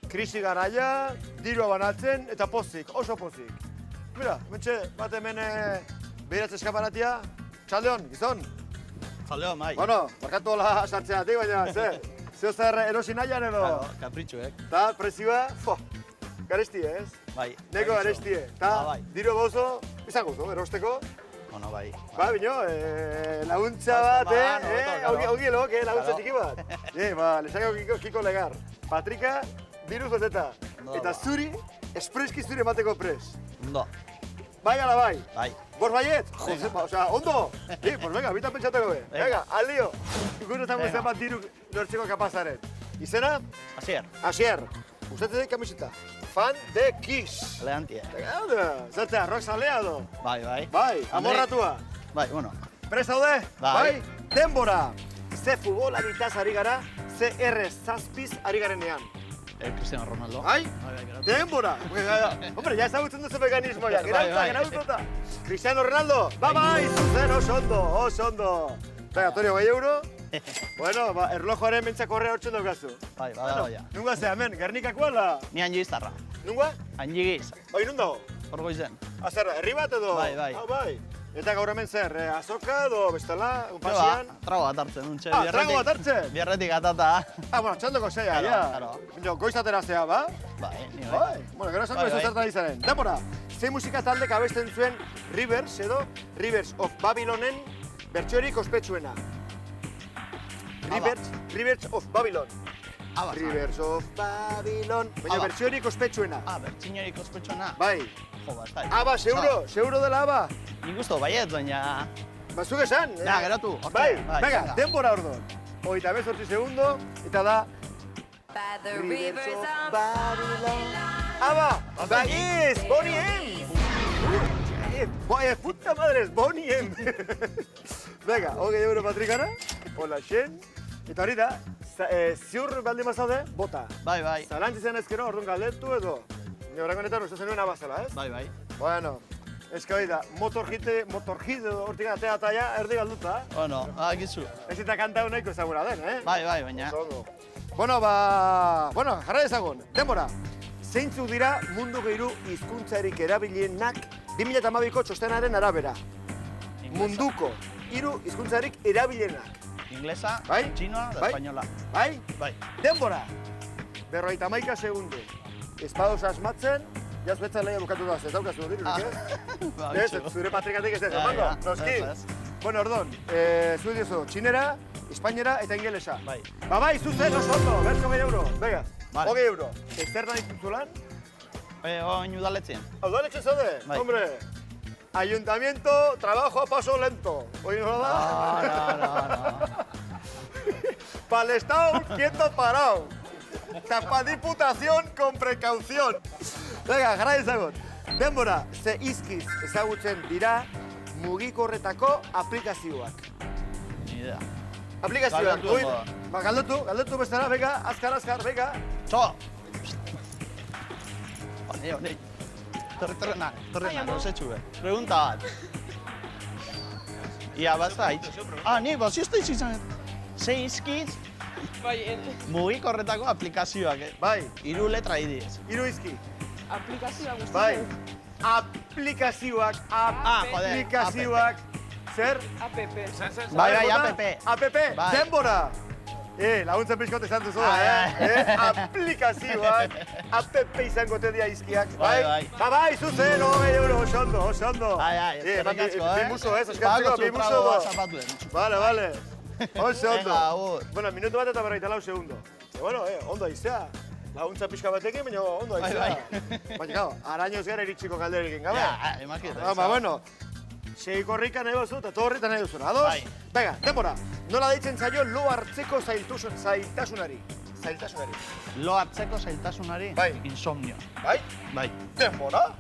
krisi garaia, dirua banatzen eta pozik, oso pozik. Mira, mentxe, bat hemen behiratze eskaparatia. Txaldeon, gizon? Txaldeon, bai. Bueno, barkatu hola sartzeatik, baina, zeo zer erosi nahian edo? Claro, kapritxuek. Ta, prezioa, garestie, ez? Bai. Neko garestie. Ta, bai. diru bozo, izango zu, erosteko. Bueno, bai. Ba, bino, laguntza bat, ongi elok, laguntza txiki bat. Lesako kiko legar. Patrika, diru zoteta. Eta zuri, espreski zuri emateko pres. Ondo. Bai ala bai? Bai. Bos baiet? Osea, ondo? Pues venga, bitan pentsateko be. Venga, al lío. Ikusten zango zenbat diru nortzeko kapazaren. Izena? Asier. Asier. Gustatzen dut kamiseta. Fan de Kiss. Elegantia. Zatea, rock zalea do? Bai, bai. Bai, amorratua. Bai, bueno. Prest daude? Bai. Denbora. Ze futbolaritaz ari gara, ze R7 ari garenean. Cristiano Ronaldo. Bai? Denbora. Hombre, ya ezagutzen duzu mekanismo ya. Gerauta. Cristiano Ronaldo. Bai, zuzen, oso ondo. Eta, Antonio, bai euro? Bueno, erlojoaren mentzak horre hortzen daukazu. Bai, bada bai. Nunga ze, hemen, Gernikakoa la? Ni Anjigiztarra. Nunga? Anjigiz. Oi, nun dago? Hor goizen. Zer, herri bat edo? Bai, bai. Bai. Eta gaur hemen zer, azoka edo bestela, unpasian? Trago bat hartzen, untxe. Trago bat hartzen? Biarretik atata. Bueno, txandoko zeia, ja. Goizatera zea, ba? Bai, ni bai. Bueno, gero esango ez zertan izaren. Denbora, ze musika taldek abesten zuen Rivers edo Rivers of Babylonen bertsiorik ospetsuena. Rivers of Babylon. Rivers of Babylon. Baina bertsiorik ospetsuena. Bertsiorik ospetsuena? Bai. Jo, bastai. Aba, seguro dela aba? Nik usto baiet, baina... Bazuk esan? Ja, geratu. Bai, venga, denbora ordon. 38 segundo, eta da... Rivers of Babylon. Aba, baiz, Bonnie M. Puta madre, es Bonnie M. Venga, €20 patrikana. Hola, xen. Eta hori da, ziur baldin bazaude, bota. Bai, bai. Zalantzizen ezkero, orduan galdetu edo. Ni horrengo netan uste zenuen abazela, ez? Bai, bai. Bueno, eska hori da, motorhit edo hortik atea ataia erdi galduta. Bueno, gizu. Ez eta kanta nahiko ezaguna den, eh? Bai, bai, baina. Bueno, jarra ezagun, denbora. Zeintzuk dira mundu hiru hizkuntzarik erabilienak 2012ko txostenaren arabera. Munduko hiru hizkuntzarik erabilienak. Inglesa, bai? Txinoa eta espainola. Bai? Bai. Denbora! 51 segundu. Espadoz asmatzen, jaz betza lehia bukatu da, ez daukazu dirurik, ez? Ez, zure patrikatik ez ez, emango, noski? Bueno, ordon, zu diozu, txinera, espainera eta ingelesa. Bai. Bai, zuzen, oso ondo, bertso €20. Venga, €20. Zer da dituzulan? Oin udaletzen. Udaletxe zaude? Hombre, Ayuntamiento, trabajo a paso lento. Oye, ¿no da? No. Para el Estado, quieto parado. Para Diputación, con precaución. Venga, jarra ezagut. Denbora, ze izkiz ezagutzen dira mugikorretako aplikazioak. Ni idea. Aplikazioak, galdetu bestara, venga, azkar, venga. Txo! Hone. Torrena, no se txube. Pregunta bat. Ia, bazait. Ni, bazi ez da izan. Ze izkiz mugikorretako aplikazioak. Bai. 3 letra idiz. 3 izki. Aplikazioak guztiak. Bai. Aplikazioak. Zer? App. Bai, app. App, denbora. Laguntzen pixkote izan duzu, aplikazioak, app izango tedia izkiak, bai? Bai, zuzen, €20, oso ondo. Eskerrik asko, Bimuso, eskertzeko, bimuso do. Vale, oso ondo. Venga, agur. Bueno, minutu bat eta 44 segundo. Bueno, ondo aizea. Laguntza pixka batekin, baina ondo aizea. Baina, gau, arañoz gara iritsiko galderekin, gabe? Ja, imakit. Bueno. Segikorrika nahi duzu eta torrita nahi duzuna, ados? Bai. Venga, denbora, nola deitzen zaio lo hartzeko zailtasunari? Lo hartzeko zailtasunari? Bai. Insomnio. Bai? Bai. Denbora?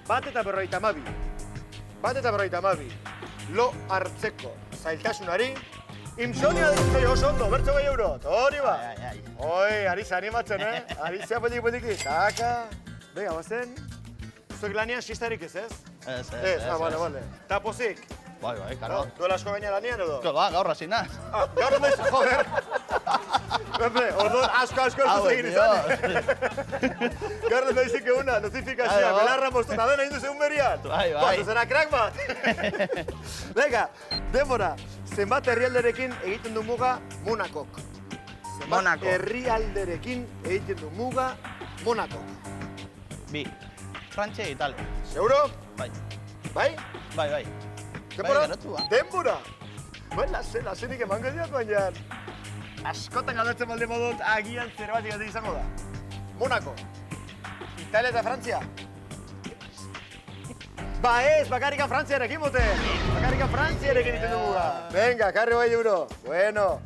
1:52. Lo hartzeko zailtasunari. Insomnio deitzen zaio oso ondo, bertso €20. Hori ba? Oi, ari za animatzen, Ari za poliki. Taka. Venga, bazen. Zuek lanian sistarik ez, ez? Ez. Vale. Ta pozik? Bai, karo. Duela asko gaina lanian edo? Gaur hasi naz. Gaur naiz, joder. Hombre, orduan asko zuz egin izan. Gaur ez daizik eguna, notifikazioa, belarra moztuta dena indu zegoen berian. Bai. Zuzera crack bat. Venga, denbora, zenbat herrialderekin egiten du muga Monakok? Monako. Herrialderekin egiten du muga Monakok. Bi. Frantzia e Italia. Seguro? Bai. Bai? Bai. Denbora? Geratu, ba. Denbora! Lasenik emango diat, baina askotan galdetzen baldin badut agian zerbait igatik izango da. Monako. Italia eta Frantzia. Ba ez, bakarrikan Frantziarekin moten. Bakarrikan Frantziarekin egiten dugu da. Venga, karri bai euro. Bueno.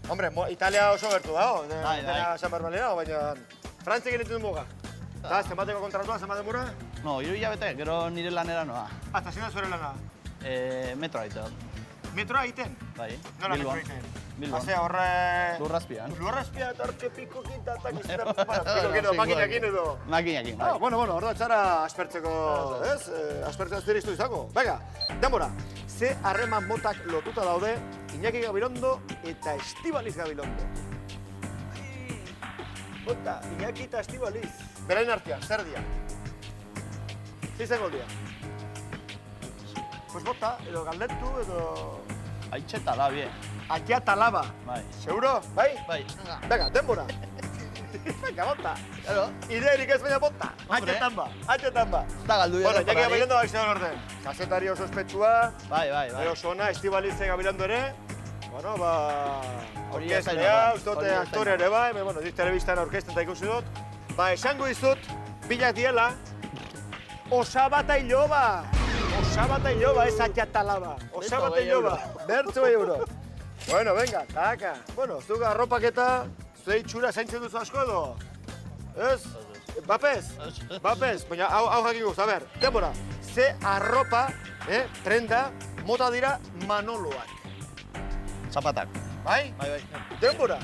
Hombre, Italia oso gertu dago. Bai. San Barbalea, baina Frantziarekin egiten dugu muga. Eta, zenbateko kontratua, zenbat denbora? No, 3 hilabete, gero nire lanera noa. Hasta zina zure lana. Metro egiten. Metroa egiten? Bai. Nola metro egiten? Bilbon. Hase horre... Lurrazpian. Lurrazpian eta hortxe pikokin eta pikokin edo, makinakin edo. Makinakin, bai. Bueno, orda txara aspertzeko, ez? Aspertzea ziristu izango. Venga, denbora. Ze harreman motak lotuta daude Iñaki Gabilondo eta Estibaliz Gabilondo. Bota, Iñaki eta Estibaliz. Berain artean, zer dia? Zizango dia? Pues bota, edo galdetu, edo... Aitxe tala, bien. Akia talaba. Bai. Seguro? Bai? Bai. Venga, denbora. Venga, bota. Claro. Ideerik ez baina bota. Hombre. Atxetan ba. Eta galdu Bueno, Iñaki Gabilondo bak zegoen orden. Kasetari oso ospetsua, Bai. oso ona, Estibaliz Gabilondo ere. Bueno, ba... Hori Orkeslea, ez uste dute hori ez aktore ere bai, bueno, telebistan orkesten eta ikusi dut. Ba, esango dizut, bilak diela, Osabata iloba, ez atxatalaba. Osabata iloba, bertzo bai euro. Bueno, venga, taka. Bueno, zuga arropaketa, zuei txura zaintzen duzu asko edo? Ez? Bapez? Baina hau jakiko, a ber, denbora. Ze arropa, prenda, mota dira Manoloak. Zapatak. Bai? Bai. Denbora.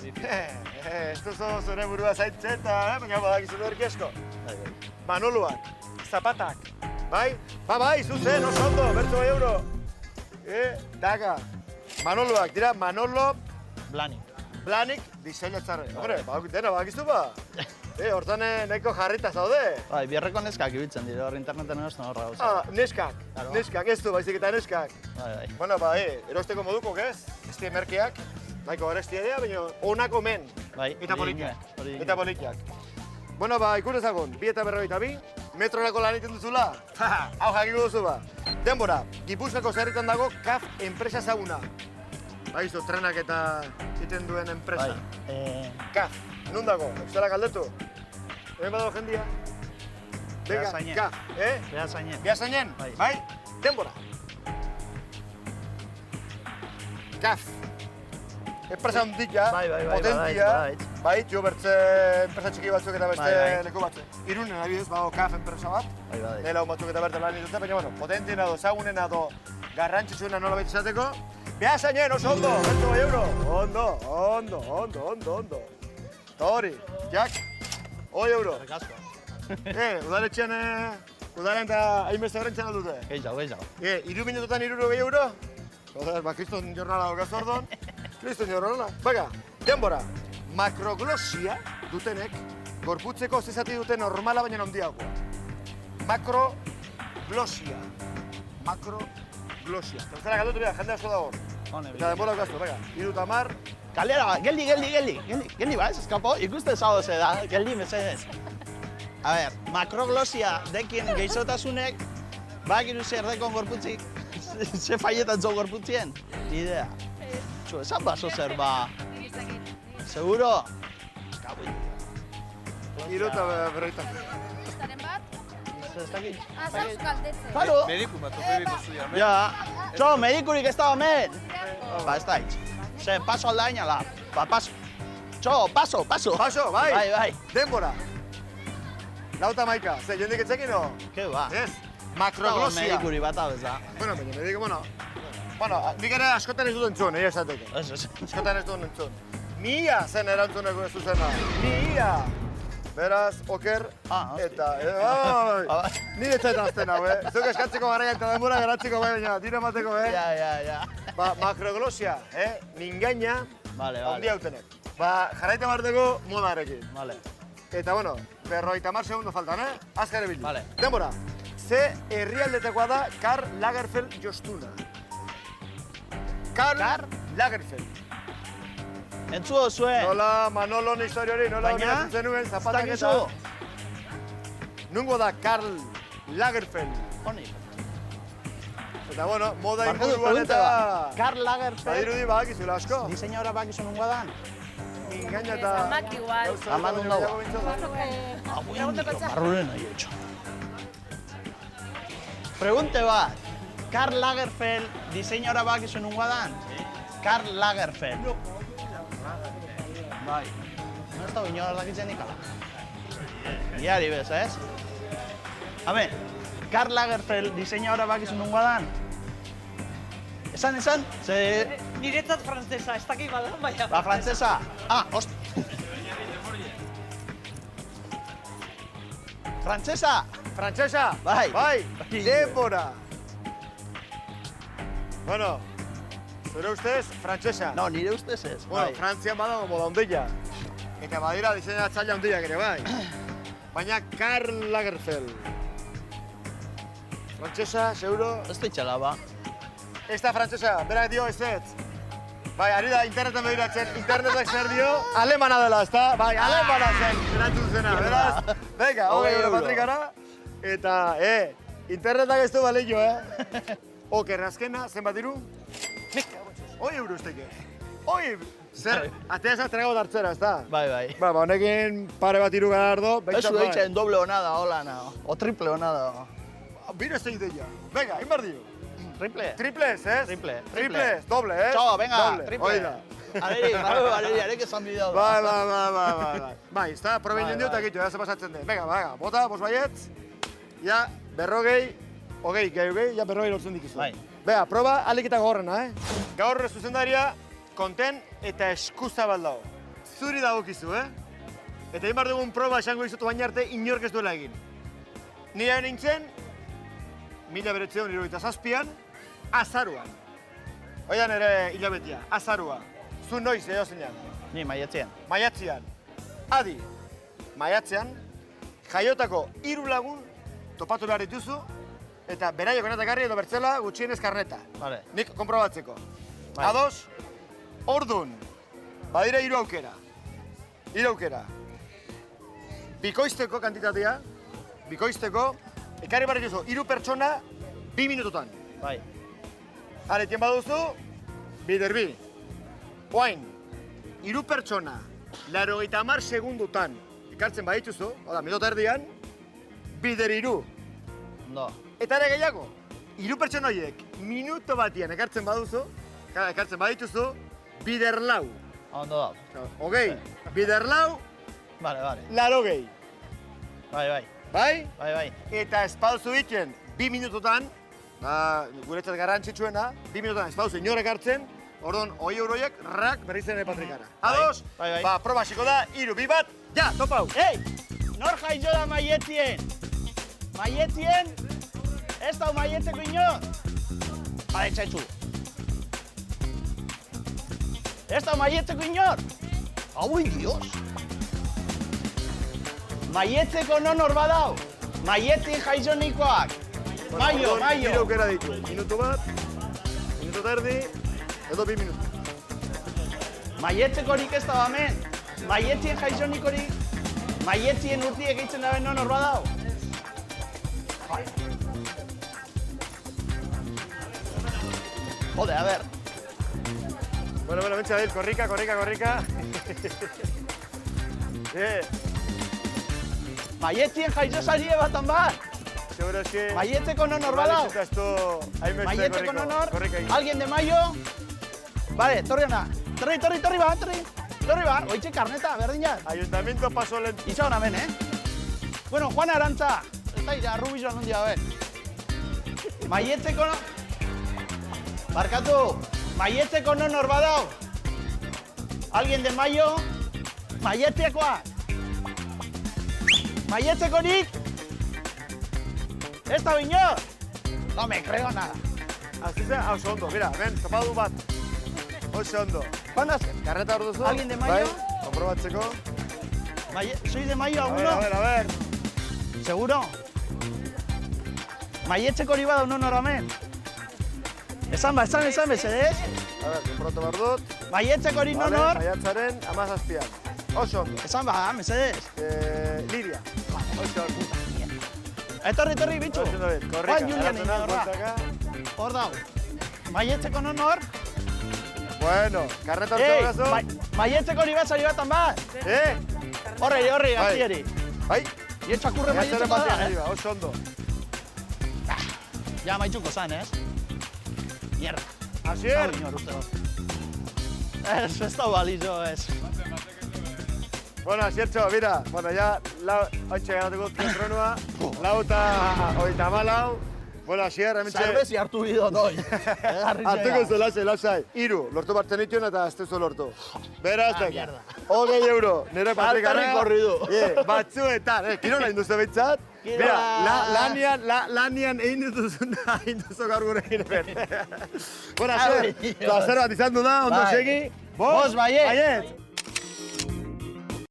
Ez duzu zure burua zaintzen eta, baina badakizu erki asko. Bai. Manoloak, zapatak, bai? Bai, zuzen, oso ondo, bertzo bai euro. Daga, Manoloak, dira Manolo Blanik diseinatzarre. Hombre, dena badakizu ba? Hortan nahiko jarrita zaude. Bai, biarreko neskak ibiltzen dire, hor interneten erosten horra gauza. Neskak, ez du, baizik eta neskak. Bai. Bueno, erosteko modukok ez, ez merkeak, nahiko garestia dira, baina honako men. Bai, Eta hori politiak. Bueno, ikus ezagun, 2:42, metrorako lan egiten duzula. Hau jakiko duzu ba. Denbora, Gipuzkoako zerritan dago CAF enpresa ezaguna. Baizu, trenak eta egiten duen enpresa. Bai. CAF, nun dago? Eustara galdetu? Hemen badago jendia? Venga, Beasainen. CAF, Beasainen. Beasainen? Bai. Bai? Denbora. CAF. Enpresa handia, Bai, potentia. bai. Jo bertze enpresa txiki batzuk eta beste Bai. leku batzuk. Irunen adibidez badago CAF enpresa bat. Bai. Nela batzuk eta bertan lan dituzte, baina bueno, potentena do, ezagunena do, garrantzitsuena nola baita izateko. Beasainen, oso ondo, bertu bai euro. Ondo. Eta hori, jak, hoi euro. Udaletxean, udaren eta hainbeste horrentzen aldute. Gehiago. 3 minututan 60 euro? Joder, kriston jornala daukaz ordon. Kriston jornala. Baga, denbora, makroglosia dutenek, gorputzeko zezati dute normala baina handiagoa. Makroglosia. Zertzera galdutu behar, jende asko dago. Eta denbora daukaztu, baga, 30. Kalera, geldi ba, ez eskapo, ikuste zago ze da, geldi mesedez. A ber, makroglosia dekin gehizotasunek, bakiru zer dekon gorputzik, ze faietan zo gorputzien. Idea. Txu, esan baso zer ba. Seguro? Kabu. 30. Zaren bat? Ez dakit. Azauz galdetzen. Claro. Mediku zuia. Ja, txo, medikurik ez da hemen. Ba, ez da hitz. Ze, paso aldainala. Ba, paso. Txo, paso. Paso, bai. Bai. Denbora. 91, ze jendik etzekin no? Ke ba. Ez, makroglosia. Medikuri bat hau ez da. Bueno, nik ere askotan ez dut entzun, esateko. Ez. Askotan ez dut entzun. Mia zen erantzuneko ez zuzena. Mia! Beraz, oker, Hosti. eta... Ni etxetan azten hau, Zuk eskatzeko garaian eta denbora geratzeko bai, baina tiro emateko, Ja. Ba, makroglosia, mingaina, Vale. Haundi hautenek. Ba, jarraita barteko modarekin. Vale. Eta, bueno, 50 segundo faltan, Azkar ebili. Vale. Denbora. Ze herrialdetekoa da Karl Lagerfeld jostuna. Karl Lagerfeld. Entzuo zuen. Nola Manolon historiori, nola hori Baina, zenuen, zapatak ez eta... dakizu. Nungo da Karl Lagerfeld. Honi. Eta, bueno, moda Barkatu, inguruan pregunta eta... bat. Karl Lagerfeld. Badirudi badakizula asko. Diseñadora bakizu nungoa dan? Engaña eta... Amak igual. gauza Aman baino ondo gehiago ba. bintzat. Abuendio, barruren nahi etxo. Pregunte bat. Karl Lagerfeld, diseñadora bakizu nungoa dan? Karl Lagerfeld. Bai. No ez da inor dakitzen ikala. Iari bez, ez? Habe, Karl Lagerfeld, diseñadora bakizu nungoa dan? Esan, ze... Niretzat frantzesa, ez dakit badan, baina... La frantzesa. Ah, ost... Frantzesa! Frantsesa? Bai. Bai, Bai. denbora. Bueno, zure ustez, frantsesa. No, nire ustez ez. Bueno, bai. Frantzian badago moda ondila. Eta badira diseinatzaile ondilak ere, bai. Baina Karl Lagerfeld. Frantsesa, seguro? Ez ditxela, ba. Ez da frantsesa, berak dio ez ez. Bai, ari da interneten begiratzen, internetak zer dio, alemana dela, ezta? Bai, alemana zen, erantzun zena, beraz? Venga, 20 euro patrikara. Eta, internetak ez du balio, Oker, azkena, zenbat diru? 100 euro usteke. Zer, ateazak trago dartzera, ezta? Bai. Ba, honekin pare bat iru galardo, Ez behintzat du bai. eitzen doble honada, hola, na. O triple honada. Bira ez ideia. Venga, inbar dio. Triple? Triples, ez? Triple. Triples, doble, ez? Txo, venga, Doble, triple. hoi da. Areri, arek esan bideo. Bai. Bai, ez da, probeinen Bai, diot bai. akitxo, ez pasatzen den. Venga, bota, bos baietz. Ja, berrogei, hogei, ja berrogei lortzen dikizu. Bai. Bega, proba aliketa gogorrena, Gaur zuzendaria, konten eta eskuzabal dago. Zuri dagokizu, Eta inbar dugun proba esango izutu baina arte inork ez duela egin. Nire nintzen, 1977an, azaruan. Oian ere hilabetia, azarua. Zu noiz edo zeinan. Ni, maietzien. Maiatzean. Adi, maiatzean, jaiotako 3 lagun topatu behar dituzu, eta beraiok enatekarri edo bertzela gutxienez karneta. Vale. Nik konprobatzeko. Bai. Ados, ordun, badira 3 aukera. 3 aukera. Bikoizteko kantitatea, ekarri behar dituzu 3 pertsona 2 minutotan. Bai. Hale, tien baduzu, bider bi. Oain, 3 pertsona, 80 segundutan ekartzen badituzu, oda, minuto erdian, bider 3. Ondo. Eta ere gehiago, 3 pertsona horiek minuto batian ekartzen badituzu, bider 4. Ondo da. Hogei, bider 4, Vale. 80. Bai. Bai? Eta espauzu ditzen 2 minutotan, guretzat garrantzitsuena, 2 minutotan espauzu inorek hartzen, orduan 100 euroiek rak berriz ere patrikara. Ados? Bai. Ba, proba hasiko da, 3, 2, 1, ja, topau! Ei! Nor jaizo da maietzien? Maietzien? Ez da maietzeko inor? Bale, txaitzu. Ez da maietzeko inor? Hau, Dios! Maietzeko nonor badau? Maietzien jaizo nikoak? Maio! 3 aukera ditu. Minutu bat, minutu eta erdi, edo 2 minutu. Maietzekorik ez da hemen. Maietzien jaizonikorik, maietzien urtiek egiten daben nonor badau. Jode, a ber. Bueno, mentxa dil, korrika. Maietzien jaizosarie batan bat. Seguro eski... Maietzeko nonor badau. Maietzeko nonor, alguien de Mayo. Vale, torri hona. Torri ba. Oitxe karneta, berdinat. Ayuntamiento paso lento. Itxagon hemen, Bueno, Juan Arantza. Ez da ira, Rubizoan hundi da, Maietzeko no... Barkatu, maietzeko nonor badau. Alguien de Mayo. Maietzekoa. Maietzekorik. Ez da inor. No me creo nada. Así sea, oso ondo, mira, hemen, topadu bat. Oso ondo. ¿Cuántas? Karreta hor duzu? ¿Alguien de Mayo? Bai, komprobatzeko. ¿Sois de Mayo A alguno? ver, a ver. ¿Seguro? Maietxeko hori bada unon horamen? Esan mesedez? A ver, konprobatu behar dut. Maietxeko hori non Vale, hor? maiatzaren 17an. Oso ondo. Esan mesedez? Lidia. Oso ondo. Etorri, bitxu. Oso ondo bet. Korrika. Juan Julian egin Arratona, horra. bueltaka. Hor dau. Maietxeko non hor? Bueno, karreta hor zegoazo. Maietxeko hori basari batan bat? Horri, gaztieri. Bai, Ie txakurre maiatzaren maietxeko batean da, arriba, oso ondo. Ja maitxuko zan, ez? Mierda. Asier! Ez da balizo, ez. Bueno, Asiertxo, mira, bueno, ya ointxe ganatuko tronua, 4:34. Bueno, Asier, hementxe... Zerbezi hartu bidot, oi. Hartuko zu, lasai. 3, lortu bartzen dituen eta ez tezu lortu. Beraz, venga. mierda. 20 euro, nire patrikara. Alperrik korri du. Batzuetan, kirola induzte behintzat. Mira, lanian egin dituzuna, egin duzu gaur gure egin ben. Bueno, Asier, placer bat izan du da, ondo segi. Bost, baiet.